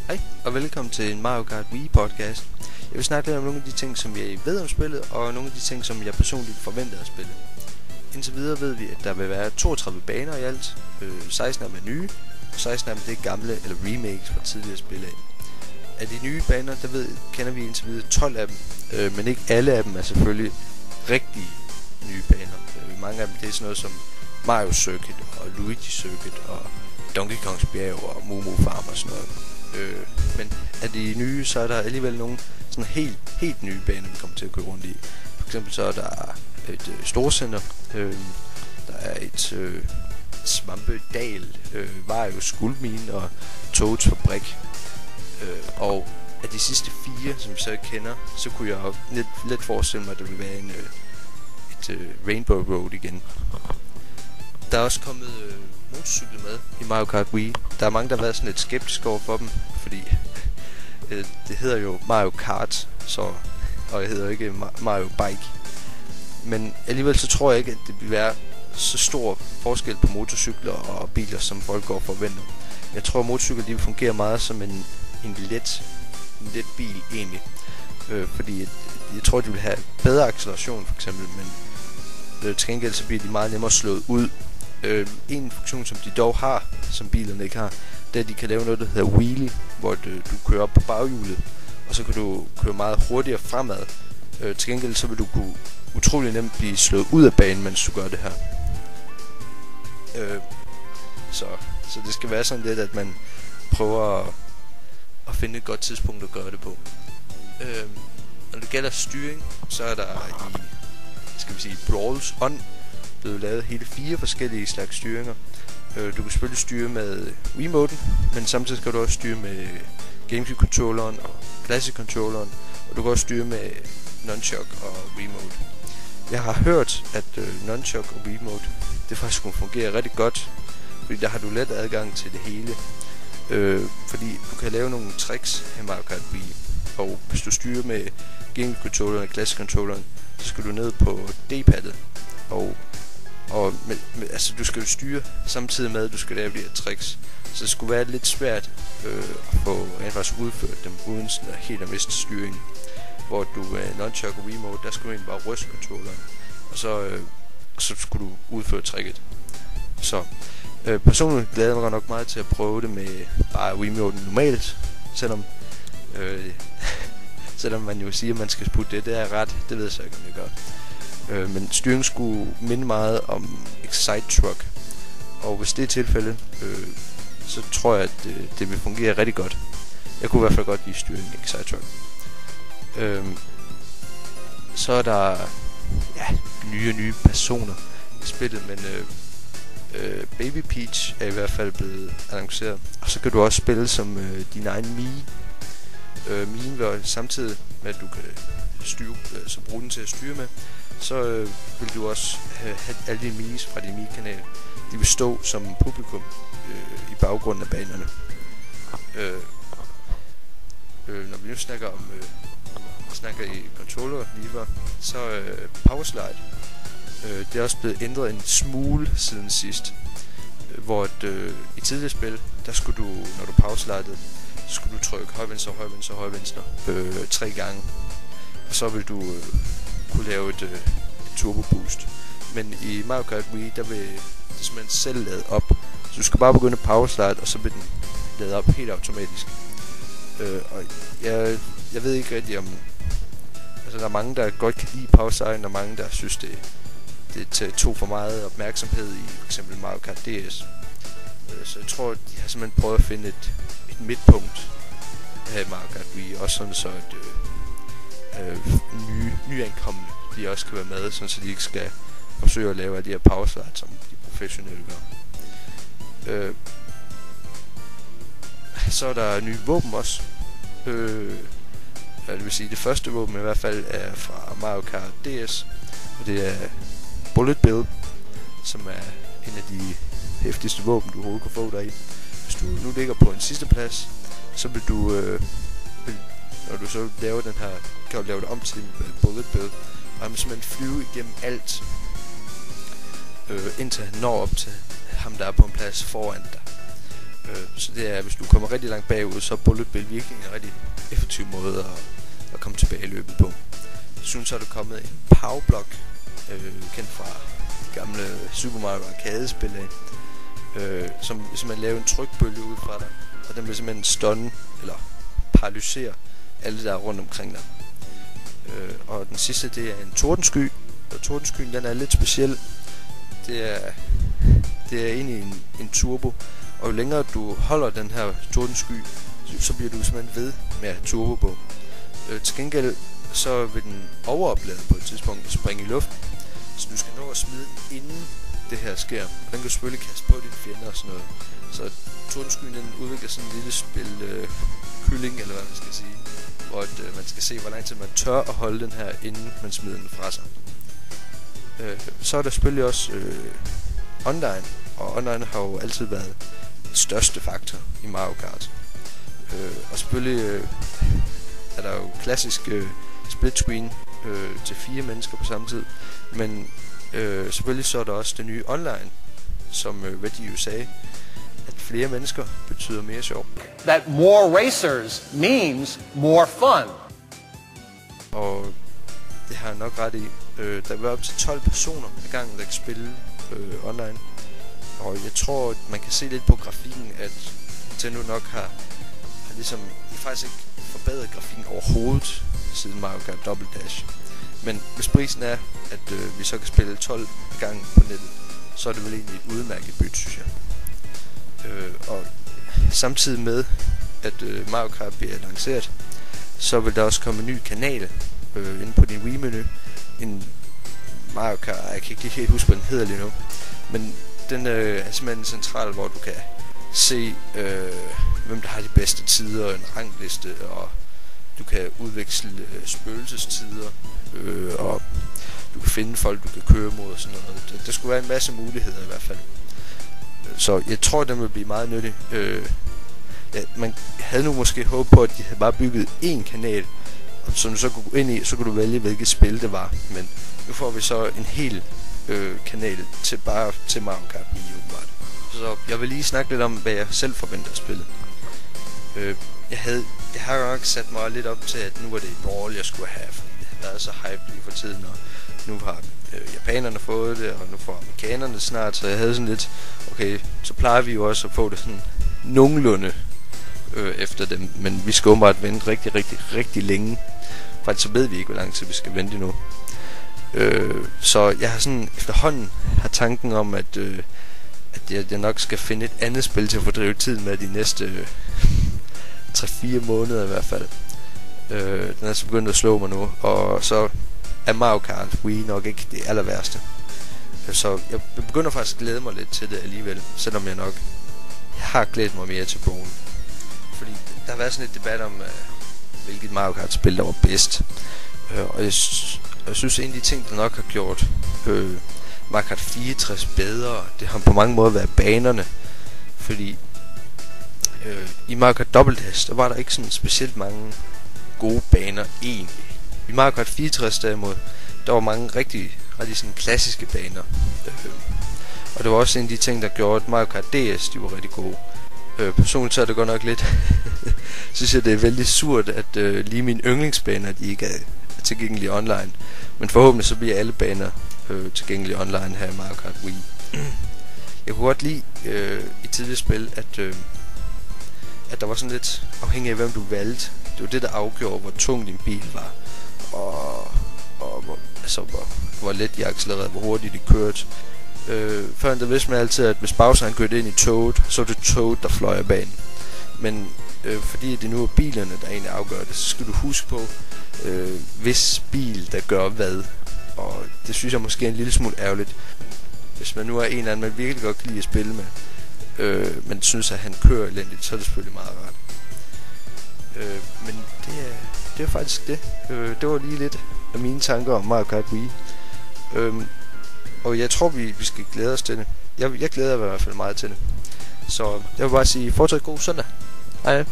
Hej, og velkommen til en Mario Kart Wii podcast. Jeg vil snakke lidt om nogle af de ting, som jeg ved om spillet, og nogle af de ting, som jeg personligt forventer at spille. Indtil videre ved vi, at der vil være 32 baner i alt. 16 af dem er nye, og 16 af dem det er gamle eller remakes fra tidligere spil af. Af de nye baner, kender vi indtil videre 12 af dem, men ikke alle af dem er selvfølgelig rigtige nye baner. Mange af dem det er sådan noget som Mario Circuit og Luigi Circuit og Donkey Kongs bjerg og Momo Farm og sådan noget. Men af de nye, så er der alligevel nogle sådan helt nye baner, vi kommer til at køre rundt i. For eksempel så er der et storcenter, der er et svampedal, Varios guldmine og Toads fabrik. Og af de sidste 4, som vi så ikke kender, så kunne jeg lidt forestille mig, at der ville være et Rainbow Road igen. Der er også kommet motorcykler med i Mario Kart Wii. Der er mange, der har været sådan lidt skeptiske over for dem, fordi det hedder jo Mario Kart, og det hedder ikke Mario Bike. Men alligevel så tror jeg ikke, at det vil være så stor forskel på motorcykler og biler, som folk går og forventer. Jeg tror, at motorcykler de vil fungere meget som en let bil egentlig. Fordi jeg tror, de vil have bedre acceleration for eksempel, men til gengæld så bliver de meget nemmere slået ud. En funktion, som de dog har, som bilerne ikke har, det er, at de kan lave noget, der hedder wheelie, hvor du kører op på baghjulet, og så kan du køre meget hurtigere fremad. Til gengæld så vil du kunne utrolig nemt blive slået ud af banen, mens du gør det her. Så det skal være sådan lidt, at man prøver at finde et godt tidspunkt at gøre det på. Når det gælder styring, så er der i Brawls ånd blevet lavet hele 4 forskellige slags styringer. Du kan selvfølgelig styre med Wiimoten, men samtidig kan du også styre med GameCube-controlleren og Classic-controlleren, og du kan også styre med Nunchuck og Wiimote. Jeg har hørt, at Nunchuck og Wiimote, det faktisk kunne fungere rigtig godt, fordi der har du let adgang til det hele. Fordi du kan lave nogle tricks i Mario Kart Wii, og hvis du styrer med GameCube-controlleren og Classic-controlleren, så skal du ned på D-paddet, og altså du skal jo styre samtidig med at du skal lave de her tricks, så det skulle være lidt svært at få rent faktisk udført dem uden sådan helt at miste styringen. Hvor du med Nunchuck og Wiimote, der skulle du egentlig bare ryste controlleren, og så skulle du udføre tricket. Så personligt glæder jeg mig nok meget til at prøve det med bare Wiimoten normalt, selvom man jo siger at man skal putte det er ret, det ved jeg så ikke om jeg gør. Men styringen skulle minde meget om Excite Truck, og hvis det er tilfældet, så tror jeg at det vil fungere rigtig godt. Jeg kunne i hvert fald godt lide styringen i Excite Truck. Så er der nye personer i spillet, men Baby Peach er i hvert fald blevet annonceret. Og så kan du også spille som din egen Mii. Mien vil samtidig med at du kan styre, så bruge den til at styre med, så vil du også have alle dine Miis fra din Mii-kanal. De vil stå som publikum i baggrunden af banerne. Når vi nu snakker i controller lige så Powerslide, det er også blevet ændret en smule siden sidst, hvor i tidligere spil, der skulle du, når du powerslidede, så skulle du trykke højre venstre 3 gange, og så vil du kunne lave et turbo boost. Men i Mario Kart Wii, der vil det simpelthen selv lade op, så du skal bare begynde at powerslide, og så vil den lade op helt automatisk. Og jeg ved ikke rigtig om, altså der er mange der godt kan lide powerslide, og mange der synes det tog for meget opmærksomhed i for eksempel Mario Kart DS. Så jeg tror de har simpelthen prøvet at finde et midtpunkt her i Mario Kart Wii, også sådan så at nyankomne de også kan være med, sådan så de ikke skal forsøge at lave af de her powerslide, som de professionelle gør. Så er der nye våben også. Det vil sige, det første våben i hvert fald er fra Mario Kart DS, og det er Bullet Bill, som er en af de hæftigste våben, du overhovedet kan få deri. Hvis du nu ligger på en sidste plads, så vil du, når du så laver den her, kan du lave det om til Bullet Bill, og han vil simpelthen flyve igennem alt, indtil han når op til ham, der er på en plads foran dig. Så det er, hvis du kommer rigtig langt bagud, så er bullet bill virkelig en rigtig effektiv måde at komme tilbage i løbet på. Desuden så er der kommet en power block, kendt fra de gamle Super Mario Arcade-spil som hvis man laver en trykbølge ud fra dig, og den vil simpelthen stunne eller paralysere alle der er rundt omkring dig. Og den sidste, det er en tordensky, og tordenskyen den er lidt speciel. Det er egentlig en turbo, og jo længere du holder den her tordensky, så bliver du simpelthen ved med at have turbo på. Til gengæld så vil den overoplade på et tidspunkt og springe i luften, så du skal nå at smide den inden det her sker, og den kan selvfølgelig kaste på dine fjender og sådan noget. Så tordenskyen den udvikler sådan en lille spil kylling, eller hvad man skal sige, hvor man skal se hvor lang tid man tør at holde den her inden man smider den fra sig. Så er der selvfølgelig også online, og online har jo altid været den største faktor i Mario Kart. Og selvfølgelig er der jo klassisk split screen til 4 mennesker på samme tid, men selvfølgelig så er der også det nye online, som Reggie jo sagde, at flere mennesker betyder mere sjov. That more racers means more fun. Og det har jeg nok ret i. Der vil være op til 12 personer ad gangen, der kan spille online. Og jeg tror, at man kan se lidt på grafikken, at Nintendo nok har ligesom faktisk ikke forbedret grafikken overhovedet siden Mario Kart Double Dash. Men hvis prisen er, at vi så kan spille 12 gange på nettet, så er det vel egentlig et udmærket bytte, synes jeg. Og samtidig med, at Mario Kart bliver lanceret, så vil der også komme en ny kanal inde på din Wii-menu. En Mario Kart, jeg kan ikke helt huske, hvad den hedder lige nu. Men den er simpelthen central, hvor du kan se, hvem der har de bedste tider, en rangliste, og du kan udveksle spøgelsestider, og du kan finde folk, du kan køre mod og sådan noget. Der skulle være en masse muligheder i hvert fald. Så jeg tror, den vil blive meget nyttig. Man havde nu måske håbet på, at de havde bare bygget én kanal, som du så kunne gå ind i, så kunne du vælge, hvilket spil det var. Men nu får vi så en hel kanal til Mario Kart Wii, åbenbart. Så jeg vil lige snakke lidt om, hvad jeg selv forventer at spille. Jeg har jo nok sat mig lidt op til, at nu var det et ball, jeg skulle have, fordi det har været så hype lige for tiden, og nu har japanerne fået det, og nu får amerikanerne snart, så jeg havde sådan lidt, okay, så plejer vi jo også at få det sådan nogenlunde efter dem, men vi skal åbenbart vente rigtig, rigtig, rigtig længe, faktisk så ved vi ikke, hvor lang tid vi skal vente endnu. Så jeg har sådan efterhånden har tanken om, at jeg nok skal finde et andet spil til at fordrive tiden med de næste 3-4 måneder i hvert fald. Den er så begyndt at slå mig nu, og så er Mario Kart Wii nok ikke det aller værste. Så jeg begynder faktisk at glæde mig lidt til det alligevel, selvom jeg har glædet mig mere til Brawl. Fordi der har været sådan et debat om, hvilket Mario Kart spil der var bedst. Og jeg synes en af de ting, der nok har gjort Mario Kart 64 bedre, det har på mange måder været banerne. Fordi i Mario Kart Double Dash, der var der ikke sådan specielt mange gode baner egentlig. I Mario Kart 64 derimod, der var mange rigtig sådan klassiske baner. Og det var også en af de ting, der gjorde, at Mario Kart DS, de var rigtig gode. Personligt så er det godt nok lidt synes jeg det er vældig surt, at lige mine yndlingsbaner, de ikke er tilgængelige online. Men forhåbentlig så bliver alle baner tilgængelige online her i Mario Kart Wii. Jeg kunne godt lide i tidligere spil, at der var sådan lidt afhængig af hvem du valgte. Det var det der afgjorde hvor tung din bil var, og hvor let de accelererede, hvor hurtigt de kørte. Før der vidste man altid, at hvis Bowser han kørte ind i toget, så var det toget der fløj af banen. Men fordi det nu er bilerne der egentlig afgør det, så skal du huske på hvis bil der gør hvad. Og det synes jeg måske er en lille smule ærgerligt. Hvis man nu er en eller anden man virkelig godt kan lide at spille med, men synes at han kører elendigt, så er det selvfølgelig meget rart. Men det er faktisk det. Det var lige lidt af mine tanker om Mario Kart Wii. Og jeg tror vi skal glæde os til det. Jeg glæder mig i hvert fald meget til det. Så jeg vil bare sige fortsat god søndag. Hej.